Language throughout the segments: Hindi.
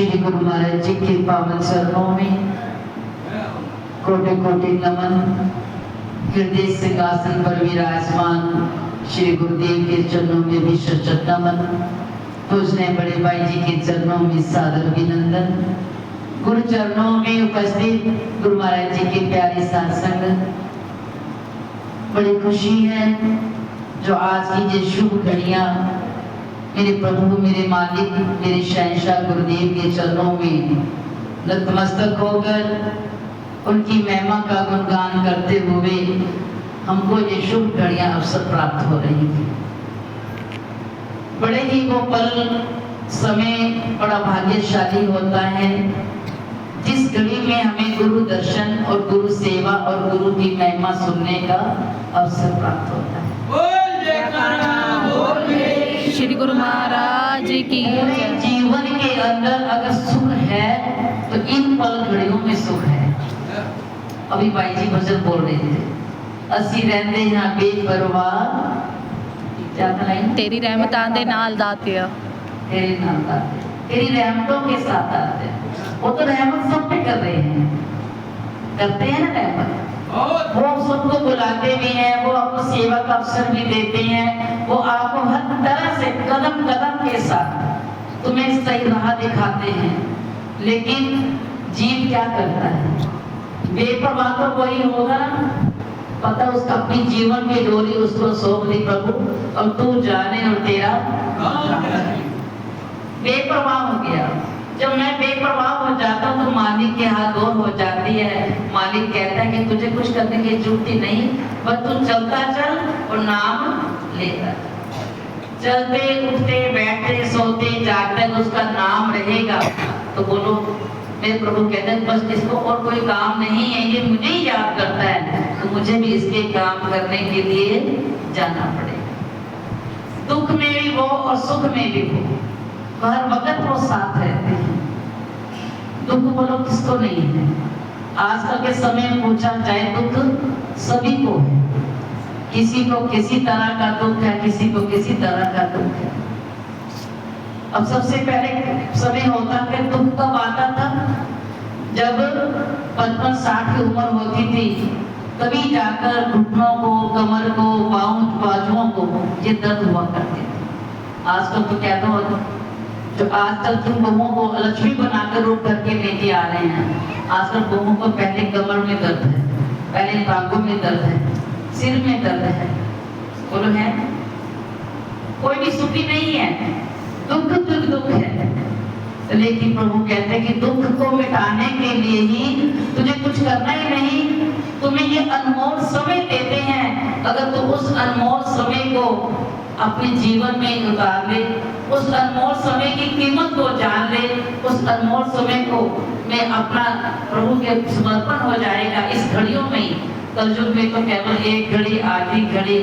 श्री गुरु महाराज जी के पावन चरणों में कोटि कोटि नमन। हृदय सिंहासन पर विराजमान श्री गुरुदेव के चरणों में भी सचत नमन। पूजने बड़े भाई जी के चरणों में सादर अभिनंदन। गुरु चरणों में उपस्थित गुरु महाराज जी के प्यारे साथ संगत, बड़ी खुशी है जो आज की ये शुभ घड़ियां मेरे प्रभु, मेरे मालिक, मेरे शहंशाह गुरुदेव के चरणों में नतमस्तक होकर उनकी महिमा का गुणगान करते हुए हमको ये शुभ घड़ियां अवसर प्राप्त हो रही थी। बड़े ही वो पल समय बड़ा भाग्यशाली होता है जिस घड़ी में हमें गुरु दर्शन और गुरु सेवा और गुरु की महिमा सुनने का अवसर प्राप्त होता है। श्री गुरु महाराज की जीवन के अंदर अगर सुख है तो इन पल घड़ियों में सुख है। अभी भाई जी भजन बोल रहे थे, असी रहते यहाँ बेपरवाह, तेरी रहमत आंदे नाल दातिया, तेरे नाल दाते, तेरी रहमतों के साथ आते। वो तो रहमत सब पे कर रहे हैं, करते हैं ना रहमत। वो सबको बुलाते भी हैं, वो आपको सेवा का अवसर भी देते हैं, वो आपको हर तरह से कदम कदम के साथ तुम्हें सही राह दिखाते हैं। लेकिन जीव क्या करता है? बेपरवाह तो वही होगा, पता उसका अपनी जीवन की डोरी उसको सौंप दी प्रभु, अब तू जाने और तेरा बेपरवाह हो गया। जब मैं बेपरवाह हो जाता हूँ तो मालिक के हाथ और हो जाती है। मालिक कहता है कि तुझे कुछ करने की जरूरत ही नहीं, बस तू चलता चल और नाम लेता चलते उठते बैठते सोते जागते उसका नाम रहेगा। तो बोलो मेरे प्रभु कहते हैं बस इसको और कोई काम नहीं है, ये मुझे ही याद करता है, तो मुझे भी इसके काम करने के लिए जाना पड़ेगा। दुख में भी वो और सुख में भी वो, हर वक्त वो साथ रहते हैं। दुख बोलो किसको नहीं है? आजकल के समय में पूछा जाए दुख सभी को है, किसी को किसी तरह का दुख है, किसी को किसी तरह का दुख है। अब सबसे पहले समय होता है दुख कब आता था? जब 55-60 की उम्र होती थी, तभी जाकर घुटनों को, कमर को, बाजुओं को ये दर्द हुआ करते थे। आजकल तो क्या होता, जो आजकल तुम बहुओं को लक्ष्मी बनाकर रूप करके लेके आ रहे हैं। आजकल बहुओं को पहले कमर में दर्द है, पहले टांगों में दर्द है, सिर में दर्द है। बोलो है? कोई भी सुखी नहीं है, दुख दुख दुख है। लेकिन प्रभु कहते हैं कि दुख को मिटाने के लिए ही तुझे कुछ करना ही नहीं, तुम्हें ये अनमोल समय देते हैं। अगर तू उस अनमोल समय को अपने जीवन में उतार ले, उस अनमोल समय की कीमत को जान ले, उस अनमोल समय को मैं अपना प्रभु के समर्पण हो जाएगा इस घड़ियों में। कलयुग में तो केवल एक घड़ी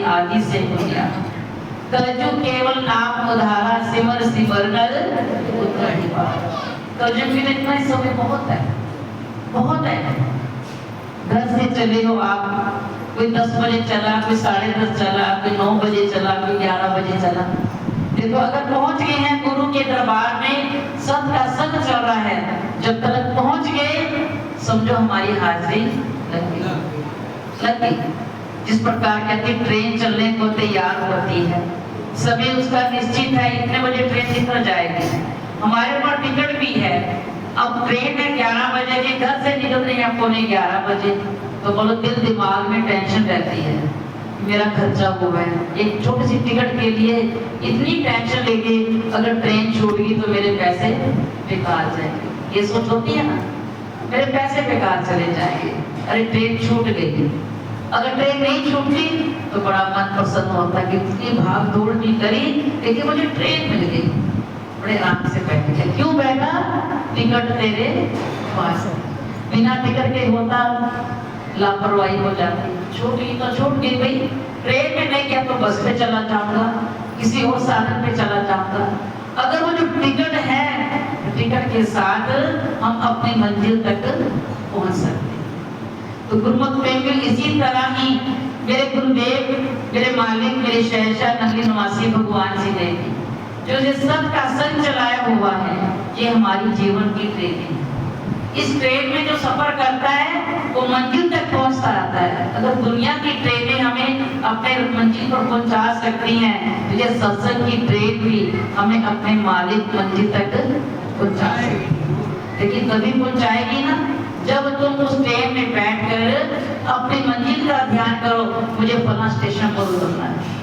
आदि से हो गया। कलयुग केवल नाम उधारा, सिमर सिमर नर उतरहि पार। कलयुग में इतना समय बहुत है, बहुत है। घर से चले हो आप, कोई 10 बजे चला, कोई 10:30 चला, कोई 9 बजे चला, कोई 11 बजे चला। देखो अगर पहुंच गए हैं गुरु के दरबार में, सत का सत चल रहा है, जब तक पहुंच गए समझो हमारी हाजिरी लग गई। जिस प्रकार कहते ट्रेन चलने को तैयार होती है, समय उसका निश्चित है, इतने बजे ट्रेन निकल जाएगी, हमारे पास टिकट भी है। अब ट्रेन है 11 बजे की, घर से निकल रही है 11:15 बजे, तो बोलो दिल दिमाग में टेंशन रहती है, मेरा खर्चा हुआ है। एक छोटी सी टिकट के लिए इतनी टेंशन लेके अगर ट्रेन छूट गई तो मेरे पैसे बेकार जाएंगे, ये सोच होती है ना, मेरे पैसे बेकार चले जाएंगे। अरे ट्रेन छूट गई, अगर ट्रेन नहीं छूटती तो बड़ा मन प्रसन्न होता कि इतनी भाग दौड़ नहीं करी लेकिन मुझे ट्रेन मिल गई, बड़े आराम से बैठ गया। क्यों बैठा? टिकट तेरे पास। बिना टिकट के होता लापरवाही हो जाती, छूट गई तो छूट गई भाई। ट्रेन में नहीं गया तो बस पे चला जाऊंगा, किसी और साधन पे चला जाऊंगा। अगर वो जो टिकट है, टिकट के साथ हम अपनी मंजिल तक पहुंच सकते हैं। तो गुरुमत प्रेमी इसी तरह ही मेरे गुरुदेव, मेरे मालिक, मेरे शहंशाह नगरी निवासी भगवान जी ने जो ये सब का संग चलाया हुआ है, ये हमारी जीवन की ट्रेन है। इस ट्रेन में जो सफर करता है वो मंजिल तक पहुंचता रहता है। अगर दुनिया की ट्रेनें हमें अपने मंजिल पर पहुंचा सकती हैं, तो ये सत्संग की ट्रेन भी हमें अपने मालिक मंजिल तक पहुंचा सकती है। लेकिन कभी पहुंचाएगी ना जब तुम उस ट्रेन में बैठकर अपनी मंजिल का ध्यान करो, मुझे फला स्टेशन पर उतरना है।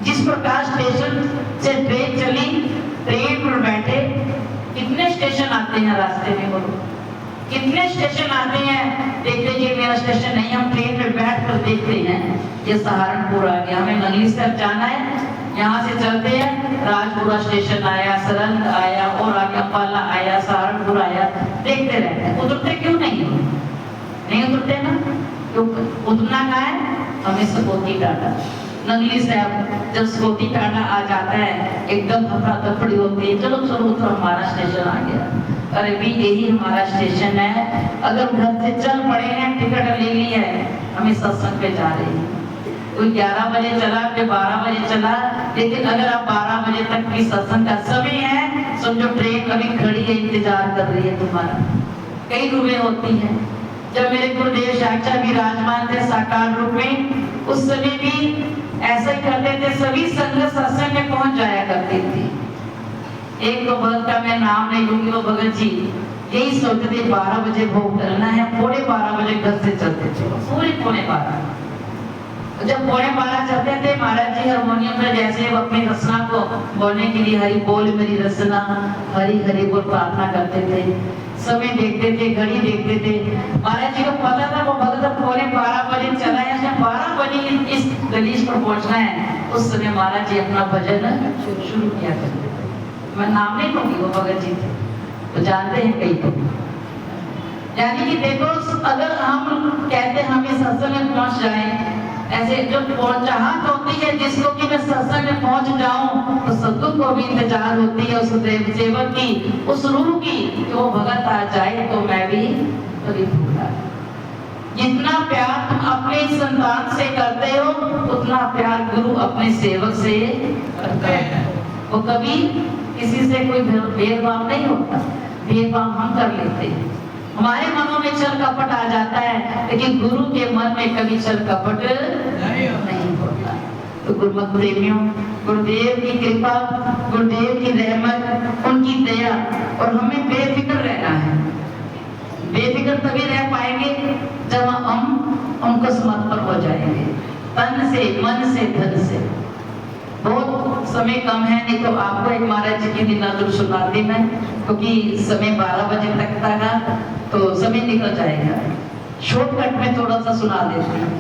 जिस प्रकार स्टेशन से ट्रेन चली, ट्रेन पर बैठे, कितने स्टेशन आते हैं रास्ते में, बोलो कितने स्टेशन आते हैं। देखते जी मेरा स्टेशन नहीं, हम ट्रेन में बैठ कर देखते हैं ये सहारनपुर आ गया, हमें नंगली से जाना है, यहाँ से चलते हैं, राजपुरा स्टेशन आया, सरंद आया, और आगे अम्बाला आया, सहारनपुर आया, देखते रहते हैं। उतरते क्यों नहीं हो? नहीं उतरते ना, क्यों? उतरना कहाँ है? हमें सकोती टाटा नंगली से जब सकोती टाटा आ जाता है, एकदम हफड़ा दफड़ी होती है, चलो चलो उतर, हमारा स्टेशन आ गया। अरे भी यही हमारा स्टेशन है। अगर घर से चल पड़े हैं, टिकट ले ली है, हमें सत्संग पे जा रहे हैं। कोई 11 बजे चला, कोई 12 बजे चला, लेकिन अगर आप 12 बजे तक भी सत्संग का समय है, समझो ट्रेन अभी खड़ी है, इंतजार कर रही है तुम्हारा। कई रूपें होती हैं। जब मेरे गुरुदेव साक्षात विराजमान थे साकार रूप में, उस समय भी ऐसा ही करते थे, सभी संगत सत्संग में पहुंच जाया करती थी। एक तो भगत का मैं नाम नहीं लूंगी, वो भगत जी यही सोचते थे 12 बजे भोग करना है, 12:15 बजे घर से चलते थे, पूरी 12:15। जब 12:15 चलते थे, महाराज जी हारमोनियम में जैसे वो अपनी रचना को बोलने के लिए हरि बोल मेरी रचना, हरि हरि बोल प्रार्थना करते थे। समय देखते थे, घड़ी देखते थे। महाराज जी को पता था वो भगत 12:15 बजे चला है, 12 बजे इस गलीच पर पहुंचना है। उस समय महाराज जी अपना भजन शुरू किया करते थे। मैं नाम नहीं लूंगी, वो भगत जी थे, तो जानते हैं कई तो। यानी कि देखो, अगर हम कहते हैं हमें सत्संग में पहुंच जाए, ऐसे जो चाहत होती है जिसको कि मैं सत्संग में पहुंच जाऊं, तो सत्संग को भी इंतजार होती है उस देव सेवक की, उस रूह की, कि वो भगत आ जाए तो मैं भी कभी भूला। जितना प्यार तुम अपने संतान से करते हो, उतना प्यार गुरु अपने सेवक से करता है। वो कभी किसी से कोई भेदभाव नहीं होता। भेदभाव हम कर लेते हैं, हमारे मनों में छल कपट आ जाता है, लेकिन गुरु के मन में कभी छल कपट नहीं होता। तो गुरुमत प्रेमियों, गुरुदेव की कृपा, गुरुदेव की रहमत, उनकी दया, और हमें बेफिक्र रहना है। बेफिक्र तभी रह पाएंगे जब हम उनको समर्पण हो जाएंगे, तन से, मन से, धन से। बहुत समय कम है, नहीं तो आपको एक महाराज जी की नीलाद्र सुनाती मैं, क्योंकि समय 12 बजे तक था, तो समय निकल जाएगा। शॉर्टकट में थोड़ा सा सुना देती हूँ।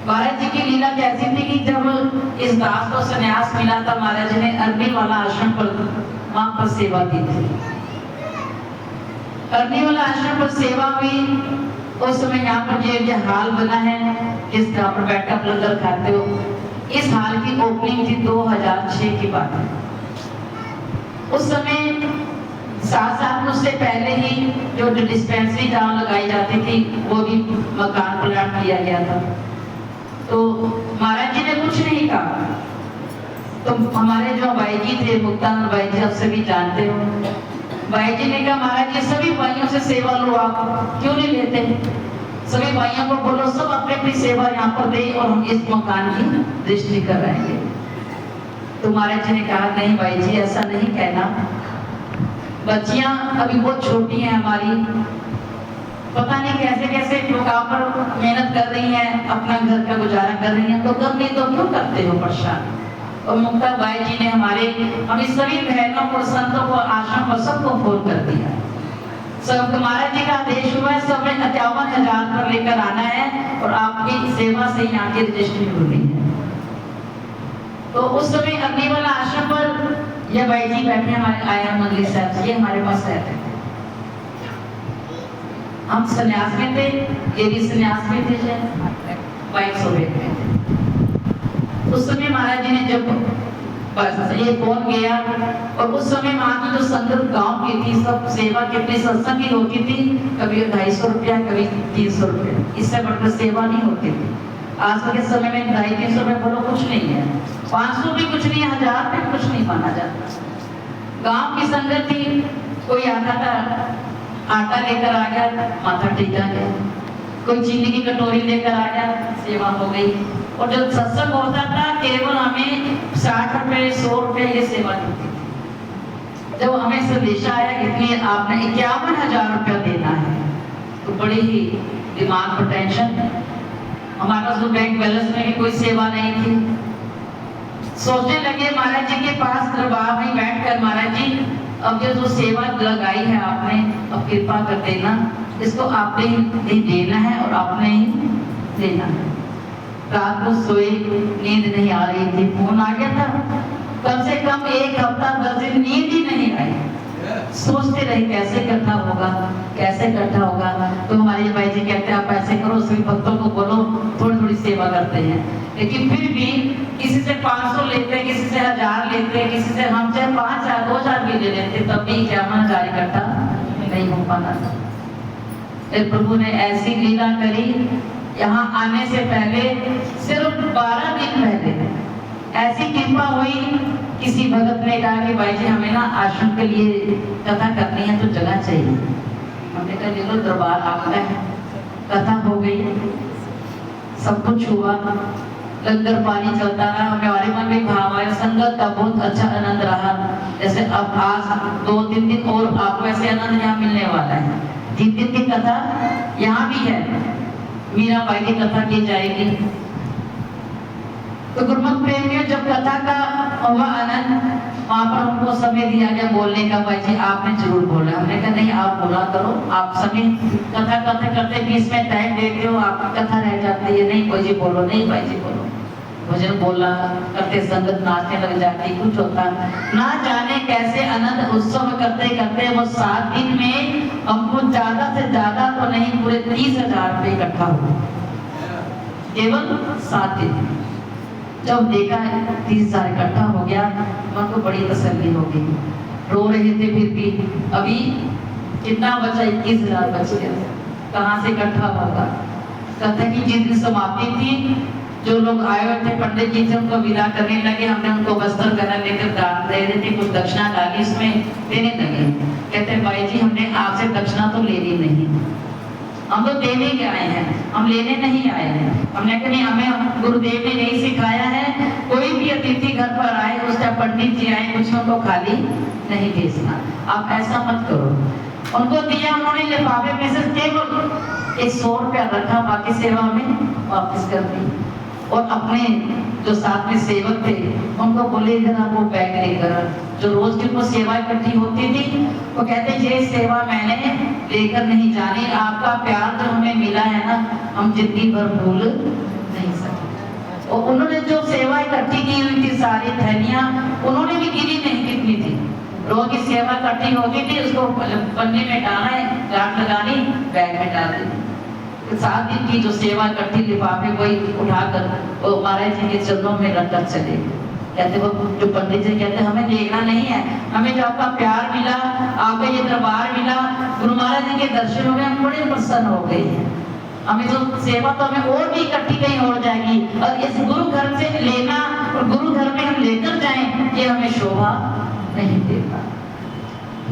महाराज जी की लीला कैसी थी कि जब इस दास को संन्यास मिला था, महाराज जी ने अरबी वाला आश्रम पर वहां पर सेवा दी थी। अरबी वाला आश्रम पर सेवा हुई। उस समय यहाँ पर ये हाल बना है, इस जहाँ पर बैठ कर लंगर खाते हो। इस हाल की ओपनिंग थी 2006 की बात है। उस समय साथ उससे पहले ही जो डिस्पेंसरी जहाँ लगाई जाती थी, वो भी मकान प्लाट किया गया था। तो महाराज जी ने कुछ नहीं कहा। तो हमारे जो भाई जी थे, मुक्तानंद भाई जी, आप सभी जानते हो, भाई जी ने कहा महाराज जी सभी भाइयों से सेवा लो, आप क्यों नहीं लेते? सभी भाइयों को बोलो सब अपनी अपनी सेवा यहाँ पर दे और हम इस मकान की दृष्टि कराएंगे। तो महाराज जी ने कहा नहीं भाई जी, ऐसा नहीं कहना, बच्चियां अभी बहुत छोटी हैं हमारी, पता नहीं कैसे कैसे मकाम पर मेहनत कर रही हैं, अपना घर का गुजारा कर रही हैं, तो कब नहीं तो क्यों करते हो परेशान? और मुक्ता भाई जी ने हमें सभी बहनों को, संतों को, आश्रम पर सबको फोन कर दिया। सब महाराज जी का आदेश हुआ है, सब में 51,000 पर लेकर आना है और आपकी सेवा से यहाँ की रजिस्ट्री हो रही है। तो उस समय अग्नि वाला आश्रम पर ये भाई जी बैठे हमारे आया मंगली साहब, ये हमारे पास रहते थे। हम संन्यास में थे, ये भी संन्यास में थे, वाइफ सोबेट में थे। उस समय महाराज जी ने जब ये फोन गया, और उस समय वहाँ की जो संगत गांव की थी, सब सेवा कितनी सत्संग की होती थी, कभी 250 रुपया, कभी 300 रुपया, इससे बढ़कर सेवा नहीं होती थी। आज के समय में 250-300 रुपये बोलो कुछ नहीं है, 500 भी कुछ नहीं, 1000 भी कुछ नहीं माना जाता। गांव की संगत थी, कोई आता था आटा लेकर आ गया, माथा टेका गया, कोई चीनी की कटोरी लेकर आ गया, सेवा हो गई। और जब सत्संग होता था केवल हमें 60 रुपए 100 रुपए ये सेवा मिलती थी। जब हमें संदेशा आया कि आपने 51,000 रुपया देना है, तो बड़ी ही दिमाग पर टेंशन। हमारे पास तो बैंक बैलेंस में भी कोई सेवा नहीं थी। सोचने लगे महाराज जी के पास दरबार में बैठकर, महाराज जी अब ये जो सेवा लगाई है आपने, अब कृपा कर देना, इसको आपने ही देना है और आपने ही देना है। रात को सोए, नींद नहीं आ रही थी, फोन आ गया था, कम से कम 1 हफ्ता 10 दिन नींद ही नहीं आई। सोचते रहे कैसे इकट्ठा होगा, कैसे इकट्ठा होगा। तो हमारे भाई जी कहते हैं आप ऐसे करो, सभी भक्तों को बोलो थोड़ी थोड़ी सेवा करते हैं। लेकिन फिर भी किसी से 500 लेते, किसी से 1000 लेते, किसी से हम चाहे 5,000 2,000 भी ले लेते, तब भी 51,000 इकट्ठा नहीं हो पाना था। फिर प्रभु ने ऐसी लीला करी, यहाँ आने से पहले सिर्फ 12 दिन पहले ऐसी कृपा हुई, किसी भगत ने कहा कि भाई जी हमें ना आश्रम के लिए कथा करनी है तो जगह चाहिए। हमने कहा चलो दरबार आपका है। कथा हो गई, सब कुछ हुआ, लंगर पानी चलता रहा, हमारे मन में भाव आया, संगत का बहुत अच्छा आनंद रहा। जैसे अब आज 2-3 दिन और आपको ऐसे आनंद यहाँ मिलने वाला है। 3 दिन की कथा यहाँ भी है, मीरा बाई की कथा की जाएगी। तो गुरुमत प्रेमियों, जब कथा का हुआ आनंद, वहाँ पर हमको समय दिया गया बोलने का, भाई जी आपने जरूर बोला। हमने कहा नहीं आप बोला करो, आप समय कथा करते बीच में टाइम देते हो, आपकी कथा रह जाती है। नहीं भाई जी बोलो, नहीं भाई जी बोलो। भजन बोला करते, संगत नाचने लग जाती, कुछ होता ना जाने कैसे आनंद उत्सव करते करते वो 7 दिन में हमको ज्यादा से ज्यादा तो नहीं पूरे 30,000 रुपये इकट्ठा हुआ, केवल 7 दिन। जब देखा 30,000 इकट्ठा हो गया, मन को बड़ी तसल्ली हो गई। रो रहे थे फिर भी, अभी कितना बचा, 21,000 बच गया, कहाँ से इकट्ठा होगा। कथा की जिस दिन समाप्ति थी, जो लोग आए हुए थे पंडित जी से उनको विदा करने लगे। हमने उनको वस्त्र गहना लेकर दान दे रहे थे, कुछ दक्षिणा डाली इसमें, देने लगे। कहते भाई जी हमने आपसे दक्षिणा तो लेनी नहीं, हम तो देने के आए हैं, हम लेने नहीं आए हैं। हमने कहा नहीं, हमें गुरुदेव ने नहीं सिखाया है, कोई भी अतिथि घर पर आए, उसका पंडित जी आए, कुछ उनको खाली नहीं भेजना, आप ऐसा मत करो। उनको दिया, उन्होंने लिफाफे में से केवल 100 रुपया रखा, बाकी सेवा हमें वापस कर दी। और अपने जो साथ में सेवक थे उनको बोले इधर आप वो बैग लेकर, जो रोज की वो सेवा इकट्ठी होती थी, वो कहते ये सेवा मैंने लेकर नहीं जानी, आपका प्यार जो हमें मिला है ना, हम जिंदगी भर भूल नहीं सकते। और उन्होंने जो सेवा इकट्ठी की हुई थी, सारी थैलियां, उन्होंने भी गिनी नहीं कितनी थी। रोज की सेवा इकट्ठी होती थी, उसको पन्ने में डालना है, गांठ लगानी, बैग में डाल देनी। 7 दिन की जो सेवा इकट्ठी लिफाफे कोई उठाकर वो महाराज जी के चरणों में रखकर चले। कहते वो जो पंडित जी कहते हमें देखना नहीं है, हमें जो आपका प्यार मिला, आपका ये दरबार मिला, गुरु महाराज जी के दर्शन हो गए, हम बड़े प्रसन्न हो गए हैं। हमें जो सेवा तो हमें और भी इकट्ठी कहीं हो जाएगी, और इस गुरु घर से लेना और गुरु घर में हम लेकर जाएं, ये हमें शोभा नहीं देता।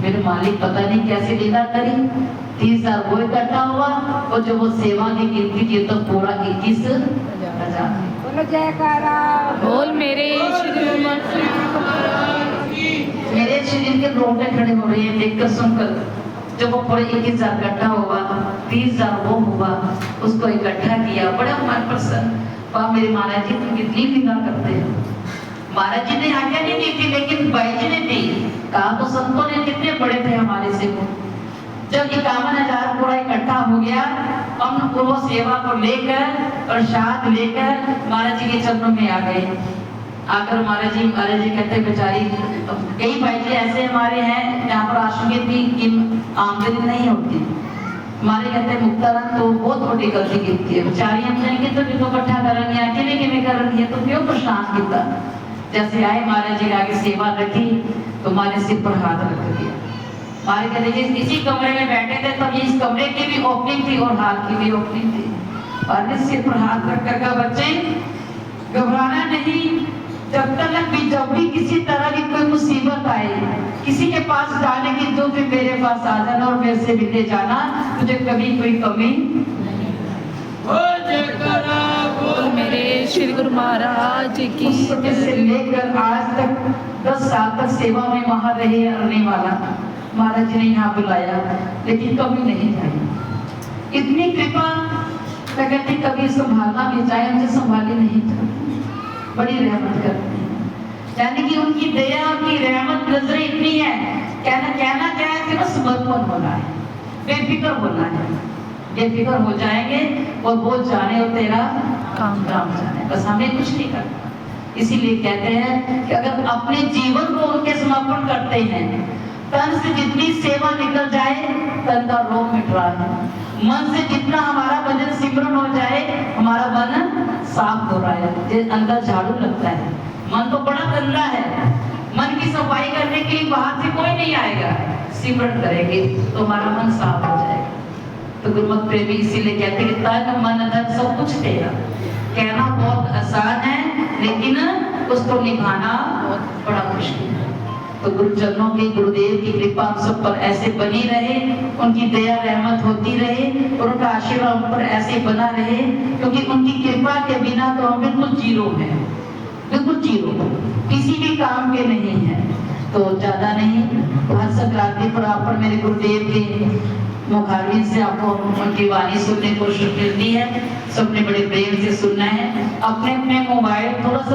मेरे मालिक पता नहीं कैसे लीला करी, 30,000 वो इकट्ठा हुआ, और जो वो सेवा की गिनती की तो पूरा 21,000। बोल मेरे मेरे शरीर के रोंगटे खड़े हो रहे हैं देखकर सुनकर। जब वो पूरे 21,000 इकट्ठा हुआ, 30,000 वो हुआ, उसको इकट्ठा किया, बड़ा मन प्रसन्न। वाह मेरे महाराज जी तुम कितनी लीला करते हो। महाराज जी ने आज्ञा नहीं दी थी, लेकिन भाई जी ने दी। कहा तो संतों ने कितने बड़े थे हमारे से वो। जब 51,000 पूरा इकट्ठा हो गया, हम वो सेवा को लेकर, प्रसाद लेकर महाराज जी के चरणों में आ गए। आकर महाराज जी कहते बेचारी, कई भाई जी ऐसे हमारे हैं जहाँ पर आश्रम की आमदनी नहीं होती। हमारे कहते मुक्तानंद तो बहुत बड़ी गलती की है, बेचारी हम जाएंगे तो कितो इकट्ठा करेंगे, अकेले किमें करेंगे, तो क्यों प्रशांत किया। जैसे आए महाराज जी आगे सेवा रखी तो हमारे सिर पर हाथ रख दिया। हमारे कहते इसी कमरे में बैठे थे, तब इस कमरे की भी ओपनिंग थी और हाथ की भी ओपनिंग थी। और सिर पर हाथ रख कर कहा, बच्चे घबराना नहीं, जब भी किसी तरह की कोई मुसीबत आए, किसी के पास जाने की तो फिर मेरे पास आ जाना और मेरे से मिलने जाना, मुझे कभी कोई कमी बोल मेरे श्री गुरु महाराज की उस समय से लेकर आज तक 10 साल तक सेवा में वहां रहे रहने वाला महाराज जी ने यहाँ बुलाया, लेकिन कभी नहीं जाए। इतनी कृपा, मैं कहती कभी संभालना भी चाहे, मुझे संभाली नहीं जाती, बड़ी रहमत करते हैं। यानी कि उनकी दया, उनकी रहमत नजरें इतनी है, कहना क्या है कि बस समर्पण होना है, बेफिक्र होना है, बेफिक्र हो जाएंगे और वो जाने और तेरा काम जाने, बस हमें कुछ नहीं करना। इसीलिए कहते हैं कि अगर अपने जीवन को उनके समर्पण करते हैं, तन से जितनी सेवा निकल जाए तन का रोग मिट रहा है, मन से जितना हमारा भजन सिमरन हो जाए हमारा मन साफ हो रहा है। जैसे अंदर झाड़ू लगता है, मन तो बड़ा गंदा है, मन की सफाई करने के लिए बाहर से कोई नहीं आएगा, सिमरन करेंगे तो हमारा मन साफ हो जाएगा। तो गुरुमत प्रेमी इसीलिए कहते हैं कि तन मन धन सब कुछ तेरा। कहना बहुत आसान है लेकिन उसको निभाना बड़ा मुश्किल है। तो गुरुजनों की, गुरुदेव की कृपा हम सब पर ऐसे बनी रहे, उनकी दया रहमत होती रहे और उनका आशीर्वाद हम पर ऐसे बना रहे, क्योंकि उनकी कृपा के बिना तो हम बिल्कुल जीरो हैं, बिल्कुल जीरो, किसी भी काम के नहीं है। तो ज्यादा नहीं, हर संक्रांति पर आप पर मेरे गुरुदेव के मुखारविंद से आपको उनकी वाणी सुनने को मिलती है, सबने बड़े प्रेम से सुनना है। अपने अपने मोबाइल थोड़ा सा